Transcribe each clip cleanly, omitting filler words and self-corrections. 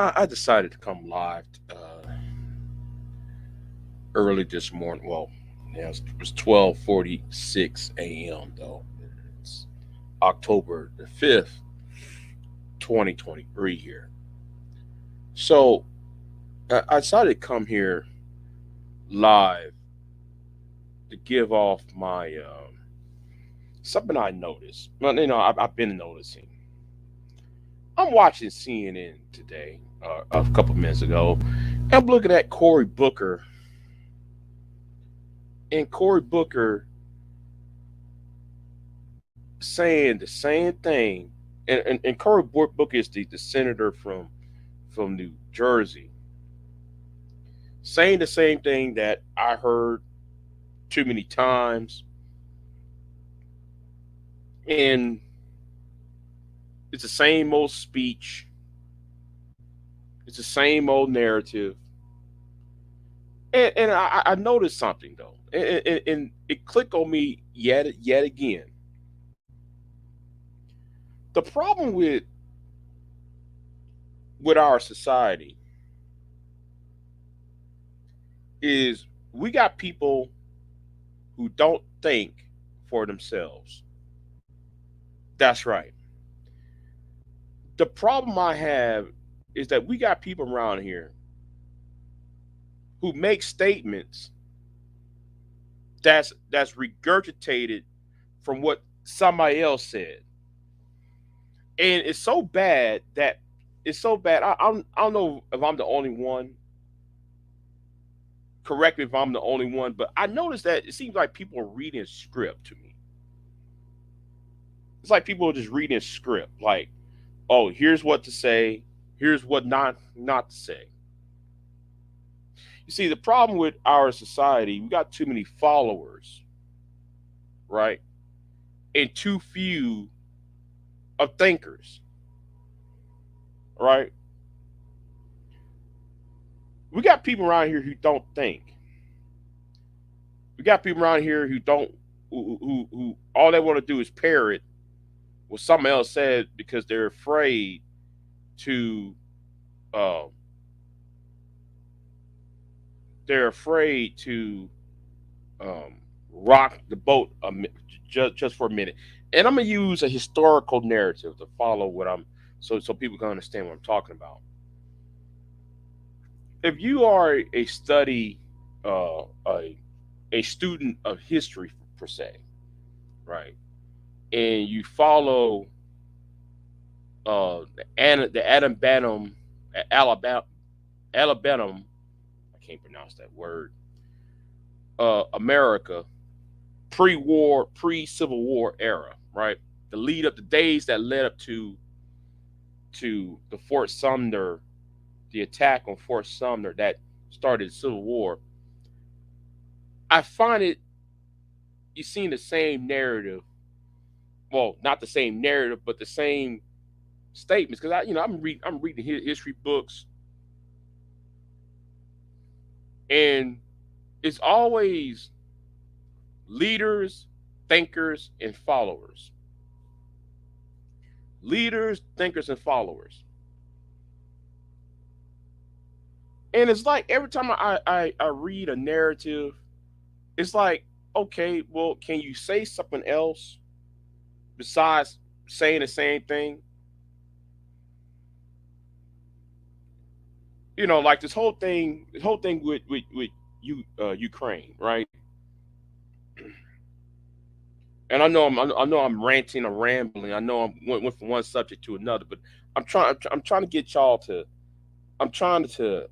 I decided to come live early this morning. Well, yeah, it was 12:46 a.m. though. It's October the 5th, 2023 here. So I decided to come here live to give off my something I noticed. Well, I've been noticing. I'm watching CNN today, a couple minutes ago. I'm looking at Cory Booker, and Cory Booker saying the same thing. And Cory Booker is the senator from New Jersey, saying the same thing that I heard too many times. And it's the same old speech, it's the same old narrative. And I noticed something though, and it clicked on me yet again. The problem with our society is we got people who don't think for themselves. That's right. The problem I have is that we got people around here who make statements that's regurgitated from what somebody else said, and it's so bad that it's so bad. I don't know if I'm the only one. Correct me if I'm the only one, but I noticed that it seems like people are reading script to me. It's like people are just reading script, like, oh, here's what to say, here's what not to say. You see, the problem with our society, we got too many followers, right? And too few of thinkers, right? We got people around here who don't think. We got people around here who don't who all they want to do is parrot what someone else said because they're afraid to uh, they're afraid to um, rock the boat just for a minute. And I'm gonna use a historical narrative to follow what I'm so people can understand what I'm talking about. If you are a study a student of history per se, right, and you follow the Adam Banham Alabama, I can't pronounce that word, America, pre-war, pre-Civil War era, right? The lead up, the days that led up to the Fort Sumner, the attack on Fort Sumner that started the Civil War. I find it you seen the same narrative. Well, not the same narrative, but the same statements. Because I'm reading history books, and it's always leaders, thinkers, and followers. Leaders, thinkers, and followers. And it's like every time I read a narrative, it's like, okay, well, can you say something else besides saying the same thing? Like this whole thing with Ukraine, right? And I know I'm ranting, I'm rambling. I know I'm went from one subject to another, but I'm trying to get y'all to I'm trying to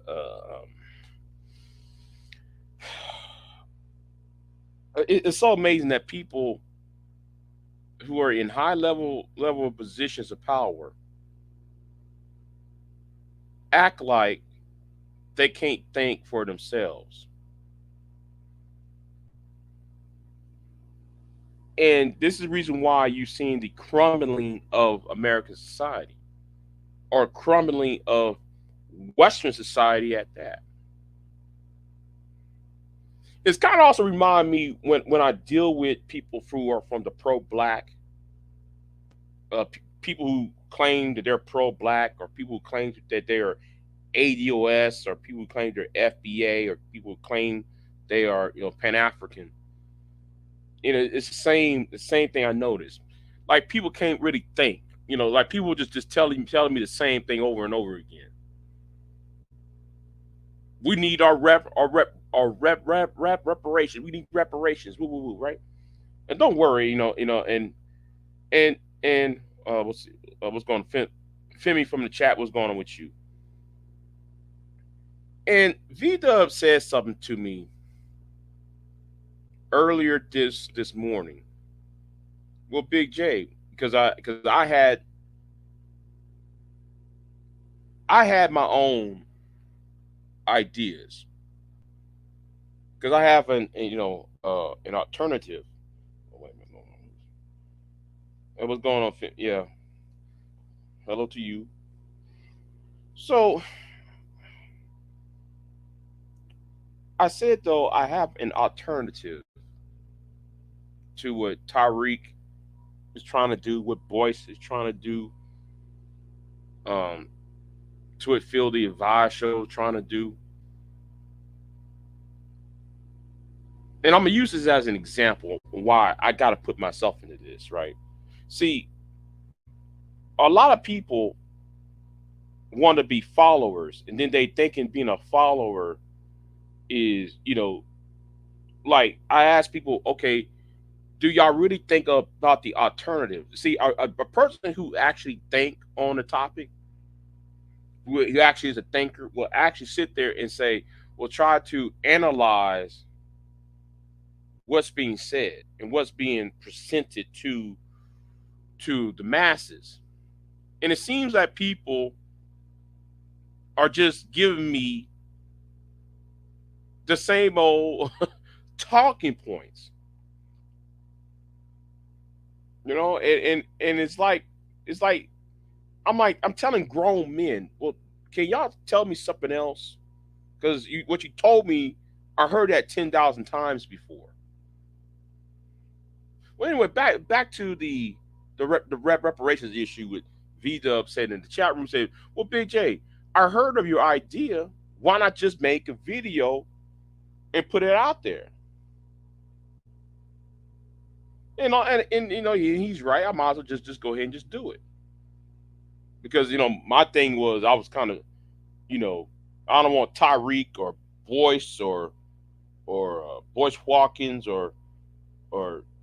it's so amazing that people who are in high level positions of power act like they can't think for themselves. And this is the reason why you're seeing the crumbling of American society, or crumbling of Western society at that. It's kind of also remind me when I deal with people who are from the pro-black, people who claim that they're pro-black, or people who claim that they are ADOS, or people who claim they're FBA, or people who claim they are, Pan African. It's the same thing I noticed. Like, people can't really think. Like, people just telling me the same thing over and over again. We need our reparations. We need reparations. Woo, woo, woo, right? And don't worry, and what's going on? Femi from the chat, what's going on with you? And V Dub said something to me earlier this morning. Well, Big J, because I had my own ideas, because I have an alternative. Oh, wait a minute, and what's going on? Yeah, hello to you. So I said, though, I have an alternative to what Tyreek is trying to do, what Boyce is trying to do, um, to what Phil the Advice Show is trying to do. And I'm gonna use this as an example of why I got to put myself into this, right? See, a lot of people want to be followers, and then they thinking being a follower is, like, I ask people, okay, do y'all really think about the alternative? See, a person who actually think on the topic, who actually is a thinker, will actually sit there and say, will try to analyze what's being said and what's being presented to the masses. And it seems that people are just giving me the same old talking points, and it's like I'm telling grown men, well, can y'all tell me something else? Because what you told me, I heard that 10,000 times before. Well, anyway, back to the reparations issue with V Dub said in the chat room, said, well, Big J, I heard of your idea. Why not just make a video and put it out there? And he's right. I might as well just go ahead and just do it. Because my thing was, I was kind of, you know I don't want Tyreek or Boyce or Boyce Watkins or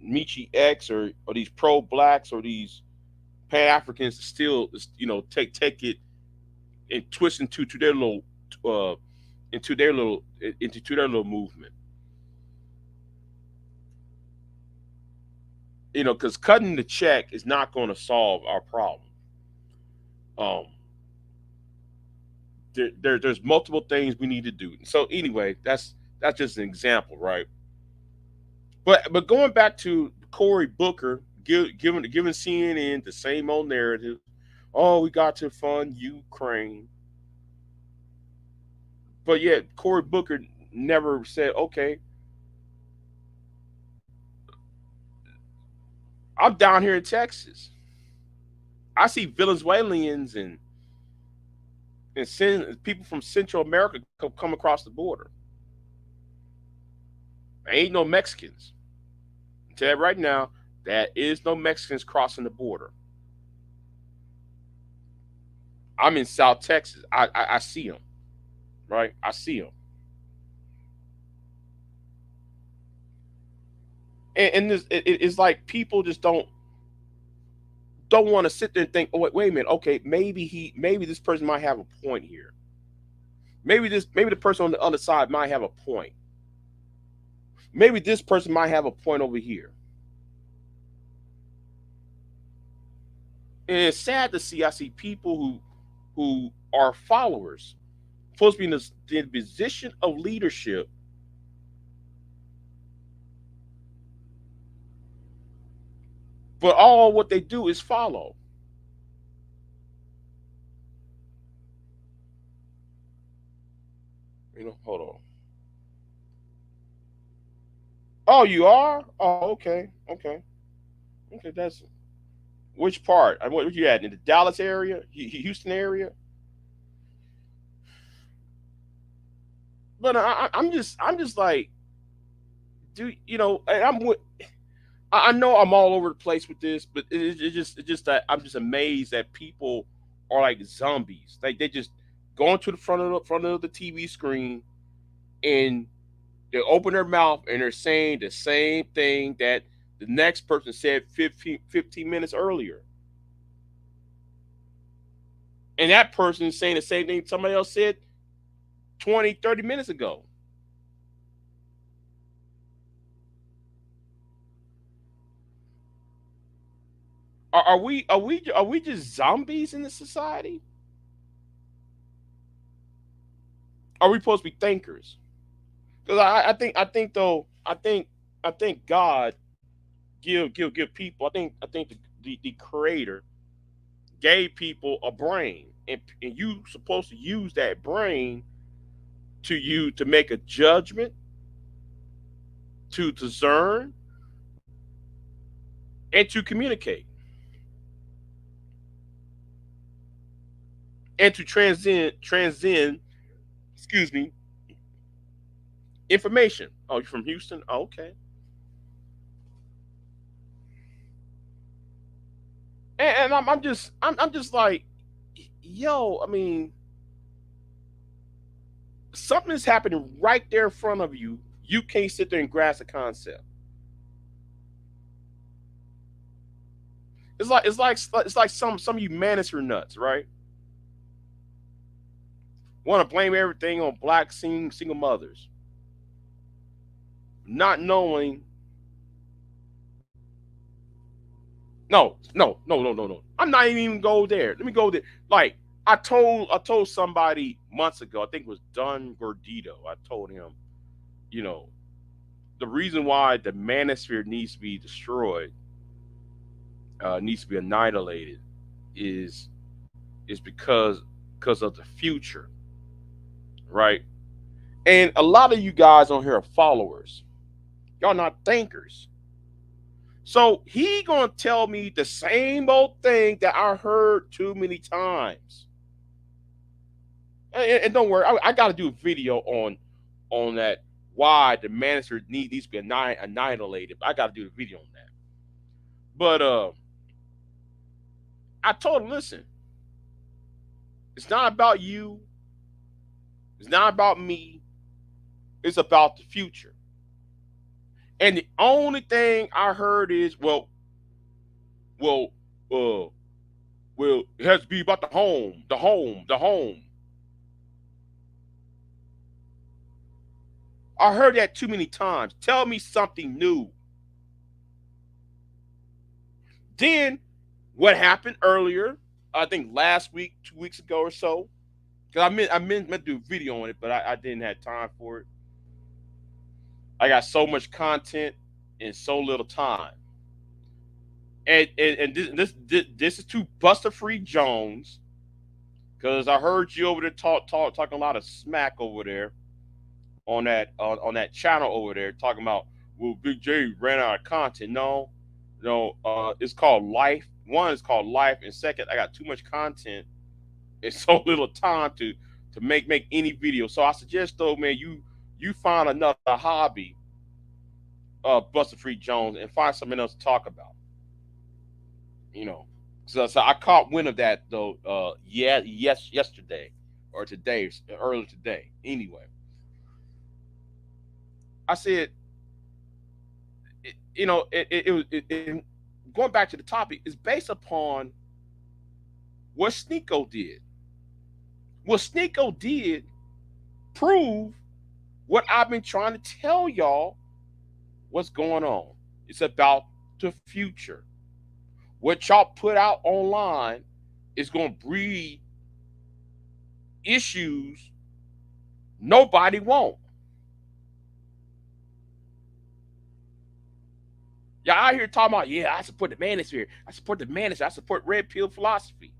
Michi X or these pro blacks or these Pan Africans to still take it and twist into their little uh into their little movement. Because cutting the check is not going to solve our problem. Um, there's multiple things we need to do. So anyway, that's just an example, right? But going back to Cory Booker, giving CNN the same old narrative. Oh, we got to fund Ukraine, but yet Cory Booker never said, okay, I'm down here in Texas. I see Venezuelans and send people from Central America come across the border. There ain't no Mexicans. I tell you right now, there is no Mexicans crossing the border. I'm in South Texas. I see them, right? I see them, and it's like people just don't want to sit there and think, oh, wait a minute, okay, maybe this person might have a point here. Maybe the person on the other side might have a point. Maybe this person might have a point over here. And it's sad to see. I see people who are followers, supposed to be in the position of leadership, but all what they do is follow. Hold on. Oh, you are? Oh, okay, okay, okay. That's which part? What you at in the Dallas area, Houston area? But I'm just like, do you know? And I know I'm all over the place with this, but it's just that I'm just amazed that people are like zombies. Like they just go into the front of the TV screen and they open their mouth and they're saying the same thing that the next person said 15 minutes earlier. And that person is saying the same thing somebody else said 20, 30 minutes ago. Are we just zombies in this society? Are we supposed to be thinkers? Because I think though I think God give people. I think the Creator gave people a brain, and you supposed to use that brain to make a judgment, to discern, and to communicate, and to transcend. Excuse me, information. Oh, you're from Houston? Oh, okay. And I'm just like, yo. I mean, something is happening right there in front of you. You can't sit there and grasp the concept. It's like some of you manager nuts, right? Want to blame everything on black single mothers, not knowing. No, no, no, no, no, no. I'm not even go there. Let me go there. Like I told somebody months ago. I think it was Don Gordito. I told him, you know, the reason why the manosphere needs to be destroyed, needs to be annihilated, is is because of the future, right? And a lot of you guys on here are followers. Y'all not thinkers. So he gonna tell me the same old thing that I heard too many times. And don't worry, I got to do a video on that, why the manager needs to be annihilated. I got to do a video on that. But I told him, listen, it's not about you. It's not about me. It's about the future. And the only thing I heard is, well, uh, well, it has to be about the home, the home, the home. I heard that too many times. Tell me something new. Then what happened earlier? I think last week, 2 weeks ago or so. Because I meant to do a video on it, but I didn't have time for it. I got so much content in so little time. And this is to Buster Free Jones, because I heard you over there talking a lot of smack over there on that channel over there, talking about, well, Big J ran out of content. No, no, it's called life. One is called life, and second, I got too much content and so little time to make any video. So I suggest though, man, you find another hobby, Buster Free Jones, and find something else to talk about. You know, so I caught wind of that though. Yeah, yes, yesterday or today, earlier today. Anyway, I said, it going back to the topic is based upon what Sneeko did. What Sneeko did prove what I've been trying to tell y'all what's going on. It's about the future. What y'all put out online is going to breed issues nobody want. Y'all out here talking about, yeah, I support the manosphere. I support the manosphere. I support red pill philosophy.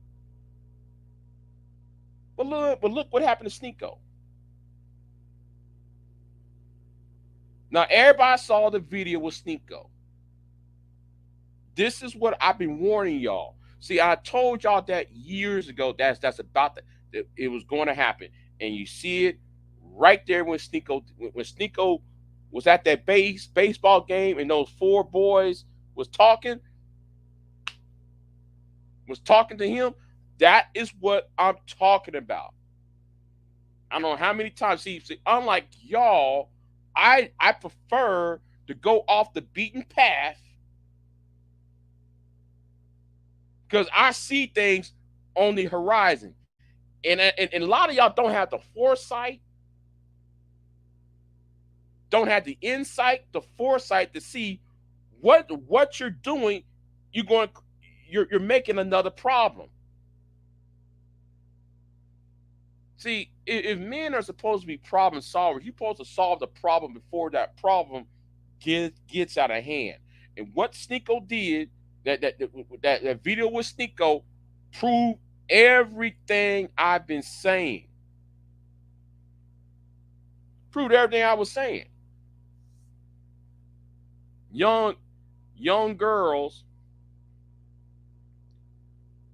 But look what happened to Sneeko. Now everybody saw the video with Sneeko. This is what I've been warning y'all. See, I told y'all that years ago. That's about that it was going to happen, and you see it right there when Sneeko was at that baseball game and those four boys was talking to him. That is what I'm talking about. I don't know how many times. See, unlike y'all, I prefer to go off the beaten path because I see things on the horizon, and a lot of y'all don't have the foresight, don't have the insight, the foresight to see what you're doing. You're making another problem. See, if men are supposed to be problem solvers, you're supposed to solve the problem before that problem gets out of hand. And what Sneeko did, that video with Sneeko, proved everything I've been saying. Proved everything I was saying. Young girls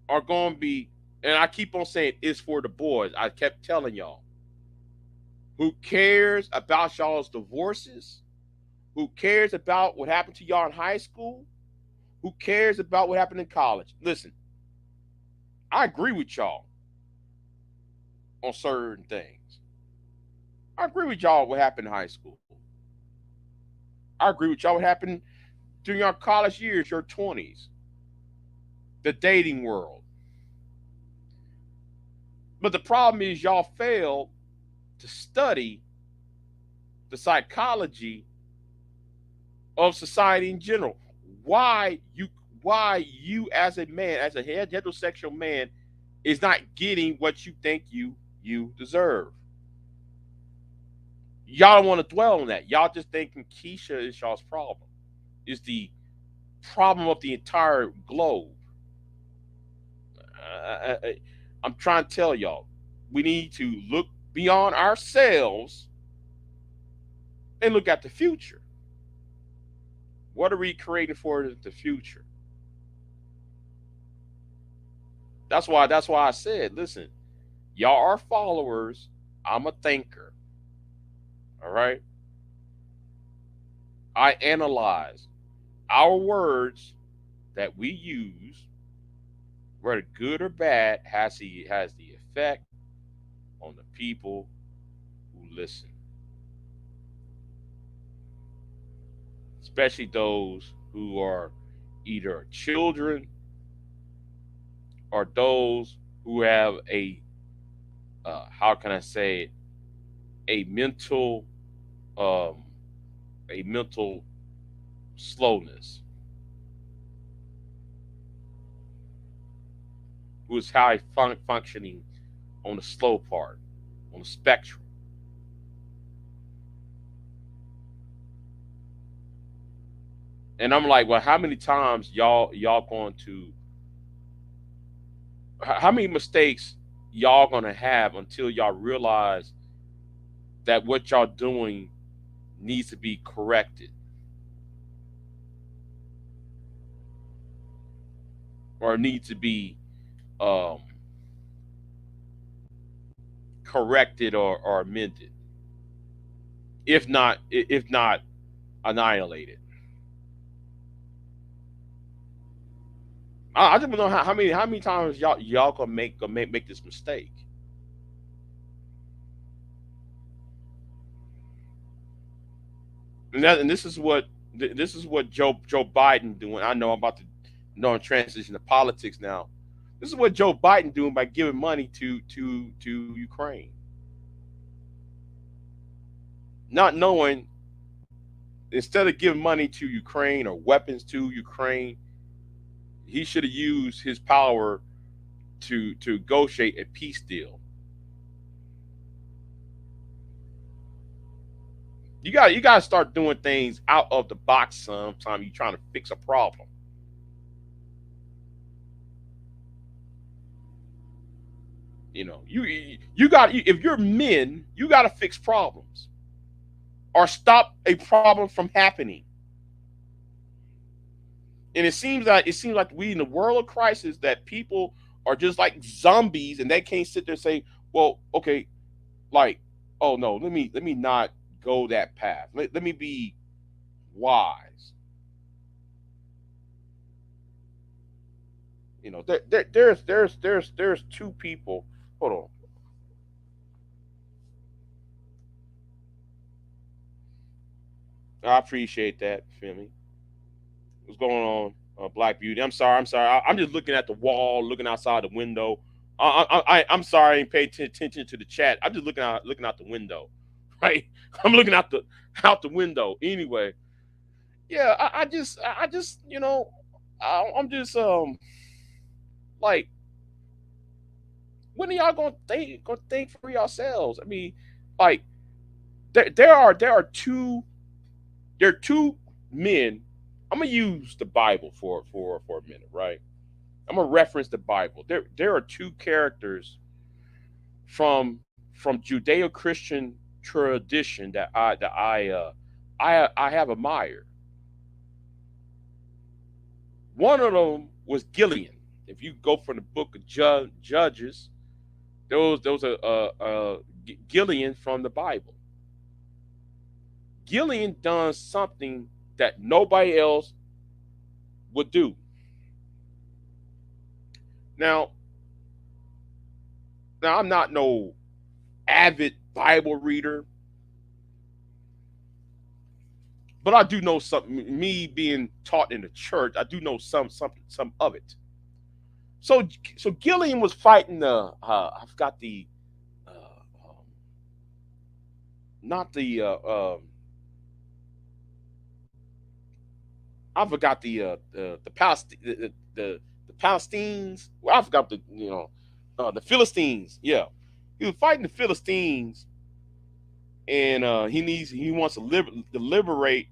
are going to be, and I keep on saying it's for the boys. I kept telling y'all. Who cares about y'all's divorces? Who cares about what happened to y'all in high school? Who cares about what happened in college? Listen, I agree with y'all on certain things. I agree with y'all what happened in high school. I agree with y'all what happened during your college years, your 20s, the dating world. But the problem is y'all failed to study the psychology of society in general. Why you as a man, as a heterosexual man, is not getting what you think you deserve. Y'all don't want to dwell on that. Y'all just thinking Keisha is y'all's problem. Is the problem of the entire globe. I'm trying to tell y'all, we need to look beyond ourselves and look at the future. What are we creating for the future? That's why I said, listen, y'all are followers. I'm a thinker. All right. I analyze our words that we use, whether good or bad, has the effect on the people who listen, especially those who are either children or those who have how can I say it, a mental um, a mental slowness, who is high functioning on the slow part, on the spectrum. And I'm like, well, how many times y'all going to, how many mistakes y'all gonna have until y'all realize that what y'all doing needs to be corrected or needs to be um, corrected or amended, if not annihilated. I just don't know how many times y'all gonna make this mistake. And this is what Joe Biden doing. I know I'm about to transition to politics now. This is what Joe Biden doing by giving money to Ukraine, not knowing, instead of giving money to Ukraine or weapons to Ukraine, he should have used his power to negotiate a peace deal. You got to start doing things out of the box. Sometimes you're trying to fix a problem. You know, you got, if you're men, you got to fix problems or stop a problem from happening. And it seems like we in the world of crisis that people are just like zombies and they can't sit there and say, well, okay, like oh no, let me not go that path. Let me be wise. There's two people. Hold on. I appreciate that. Feel me? What's going on, Black Beauty? I'm sorry. I'm sorry. I'm just looking at the wall, looking outside the window. I'm sorry. I ain't paid attention to the chat. I'm just looking out the window, right? I'm looking out the window. Anyway, yeah. I just I'm just like, when are y'all gonna think for yourselves? I mean, like, there are two men. I'm gonna use the Bible for a minute, right? I'm gonna reference the Bible. There are two characters from Judeo-Christian tradition that I have admired. One of them was Gideon. If you go from the book of Judges, those are Gideon from the Bible. Gideon done something that nobody else would do. Now, I'm not no avid Bible reader, but I do know something. Me being taught in the church, I do know some of it. So Gideon was fighting the I forgot the uh, um, not the I forgot the Palestine the Palestinians. Well, I forgot the Philistines. Yeah, he was fighting the Philistines, and he wants to liberate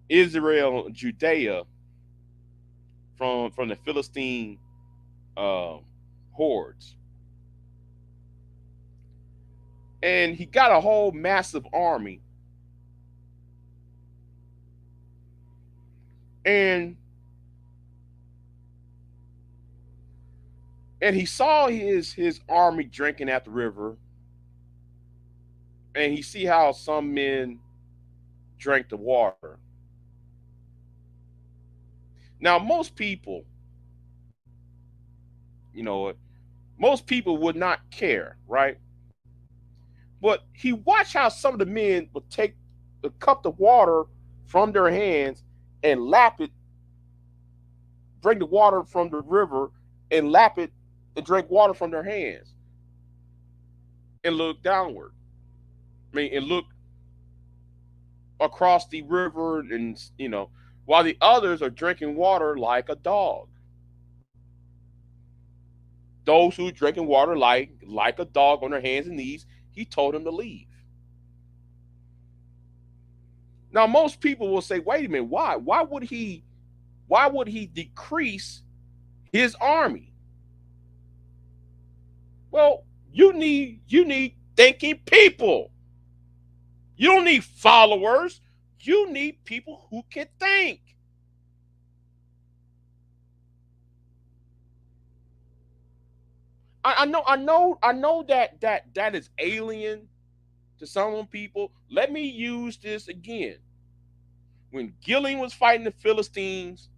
Israel, Judea from the Philistine uh, hordes, and he got a whole massive army, and he saw his army drinking at the river, and he see how some men drank the water. Now, you know, most people would not care, right? But he watched how some of the men would take the cup of water from their hands and lap it, drink the water from the river and lap it and drink water from their hands and look downward. I mean, and look across the river, and while the others are drinking water like a dog. Those who are drinking water like a dog on their hands and knees, he told them to leave. Now, most people will say, "Wait a minute, why? Why would he decrease his army?" Well, you need thinking people. You don't need followers. You need people who can think. I know that is alien to some people. Let me use this again. When Gideon was fighting the Philistines,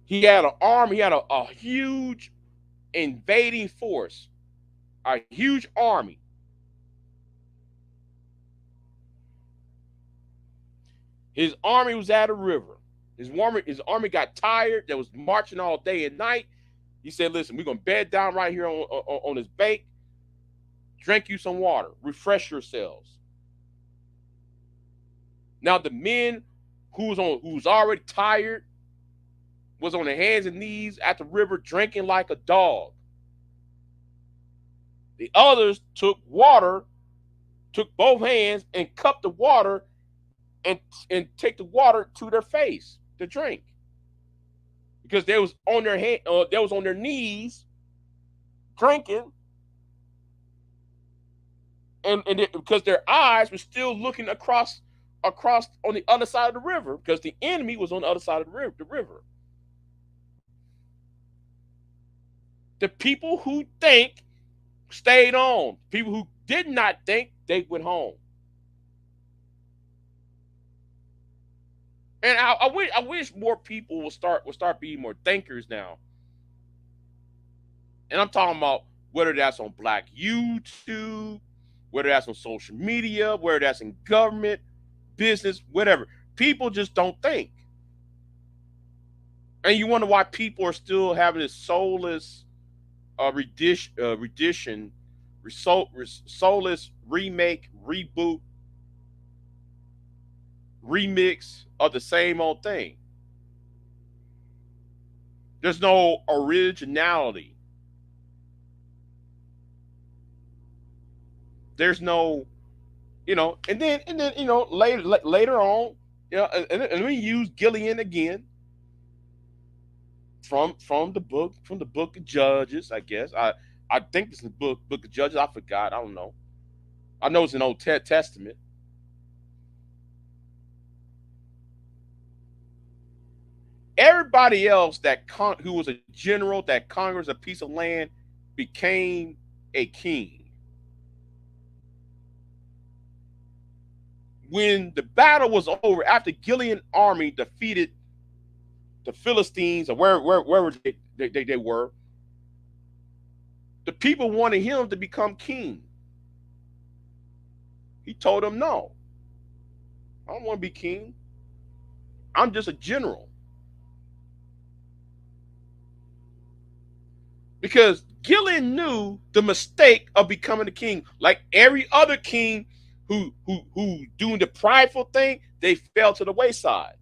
he had an army, he had a huge invading force, a huge army. His army was at a river. His army got tired. That was marching all day and night. He said, "Listen, we're gonna bed down right here on this bank. Drink you some water. Refresh yourselves." Now the men who's already tired was on their hands and knees at the river drinking like a dog. The others took both hands and cupped the water and take the water to their face to drink, because they was on their knees drinking, because their eyes were still looking across on the other side of the river, because the enemy was on the other side of the river. The people who think stayed on. People who did not think, they went home. And I wish more people will start being more thinkers now. And I'm talking about whether that's on Black YouTube, whether that's on social media, whether that's in government, business, whatever. People just don't think. And you wonder why people are still having this soulless soulless remake, reboot, remix of the same old thing. There's no originality. There's no, and then later on, and we use Gillian again from the book of Judges. I guess I think this is the book of Judges. I forgot. I don't know. I know it's an Old Testament. Everybody else who was a general that conquers a piece of land became a king. When the battle was over, after Gilead army defeated the Philistines or wherever they were, the people wanted him to become king. He told them, no, I don't want to be king. I'm just a general. Because Gilead knew the mistake of becoming a king. Like every other king who doing the prideful thing, they fell to the wayside.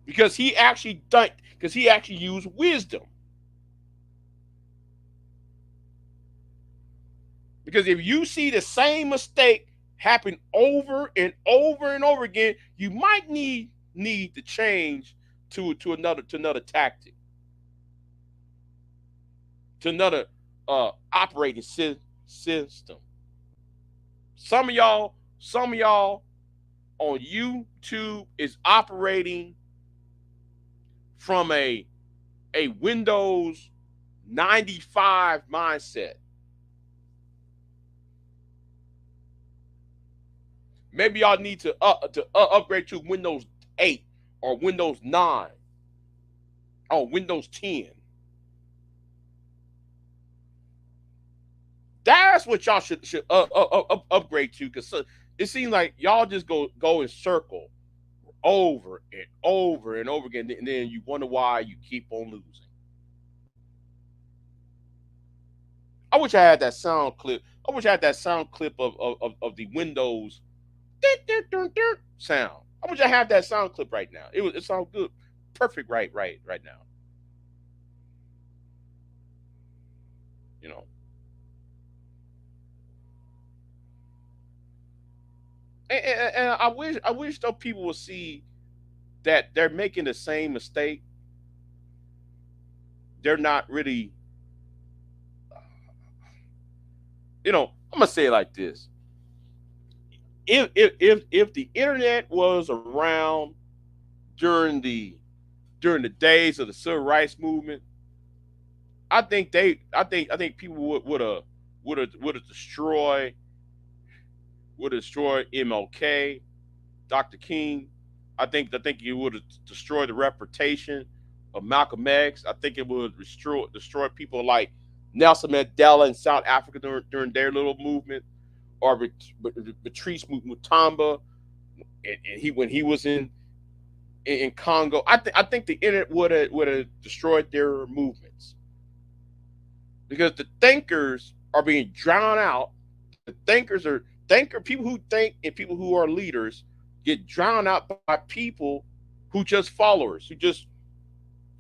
Because he actually used wisdom. Because if you see the same mistake happen over and over and over again, you might need to change to another tactic, to another operating system. Some of y'all on YouTube is operating from a Windows 95 mindset. Maybe y'all need to upgrade to Windows 8 or Windows 9 or Windows 10. That's what y'all should upgrade to, because it seems like y'all just go in circle over and over and over again, and then you wonder why you keep on losing. I wish I had that sound clip. I wish I had that sound clip of the Windows sound. I wish I had that sound clip right now. It sounds good, perfect, right now. You know, and I wish though people would see that they're making the same mistake. They're not really, I'm gonna say it like this: if the internet was around during the days of the civil rights movement, I think people would have destroyed MLK, Dr. King. I think it would have destroyed the reputation of Malcolm X. I think it would destroy people like Nelson Mandela in South Africa during their little movement, or Patrice Mutombo, and he when he was in Congo. I think the internet would have destroyed their movements, because the thinkers are being drowned out. The thinkers are thinker people who think, and people who are leaders get drowned out by people who just followers, who just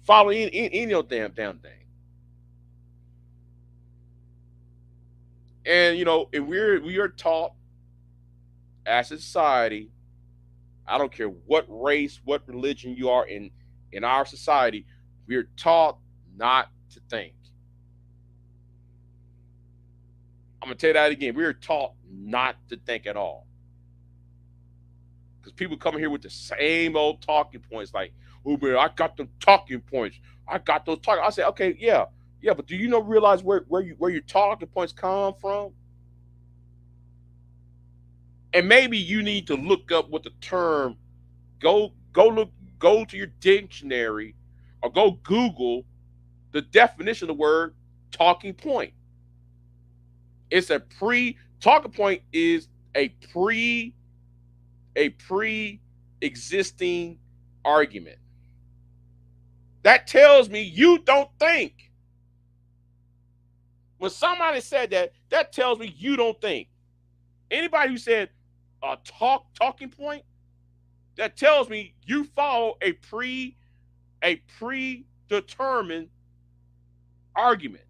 follow any damn thing. And if we are taught as a society, I don't care what race, what religion you are in our society, we're taught not to think. I'm gonna tell you that again. We are taught not to think at all. Because people come here with the same old talking points, like, oh man, I got the talking points. I got those talking. I say, okay, yeah, yeah, but do you realize where your talking points come from? And maybe you need to look up what the term, go to your dictionary or go Google the definition of the word talking point. It's a talking point is a pre-existing argument. That tells me you don't think. When somebody said that, that tells me you don't think. Anybody who said a talking point, that tells me you follow a predetermined argument.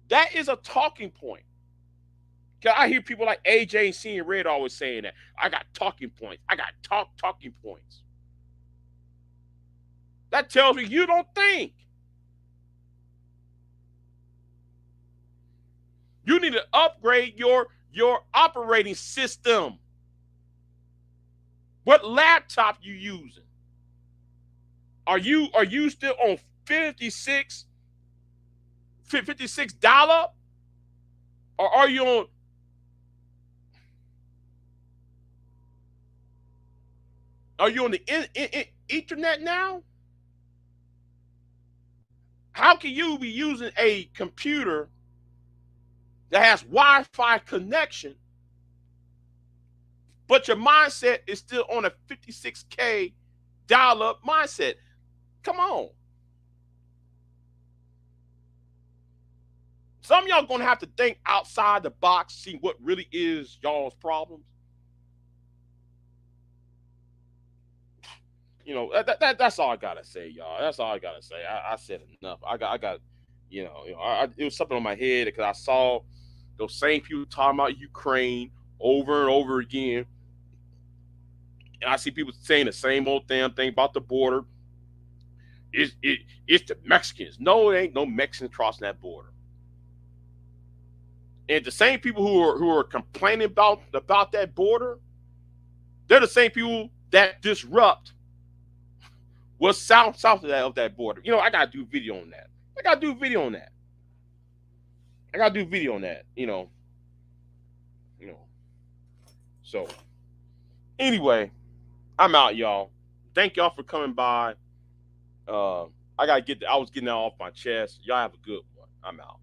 That is a talking point. I hear people like AJ and Seeing Red always saying that. I got talking points. I got talking points. That tells me you don't think. You need to upgrade your operating system. What laptop you using? Are you still on 56 dial-up? Or are you on the Ethernet now? How can you be using a computer that has Wi-Fi connection, but your mindset is still on a 56K dial-up mindset? Come on. Some of y'all gonna have to think outside the box, see what really is y'all's problems. You know, that's all I gotta say, y'all. That's all I gotta say. I said enough. I got, it was something on my head because I saw those same people talking about Ukraine over and over again, and I see people saying the same old damn thing about the border. It's the Mexicans. No, it ain't no Mexicans crossing that border. And the same people who are complaining about that border, they're the same people that disrupt what's south of that border. You know, I gotta do video on that. You know. So anyway, I'm out, y'all. Thank y'all for coming by. I was getting that off my chest. Y'all have a good one. I'm out.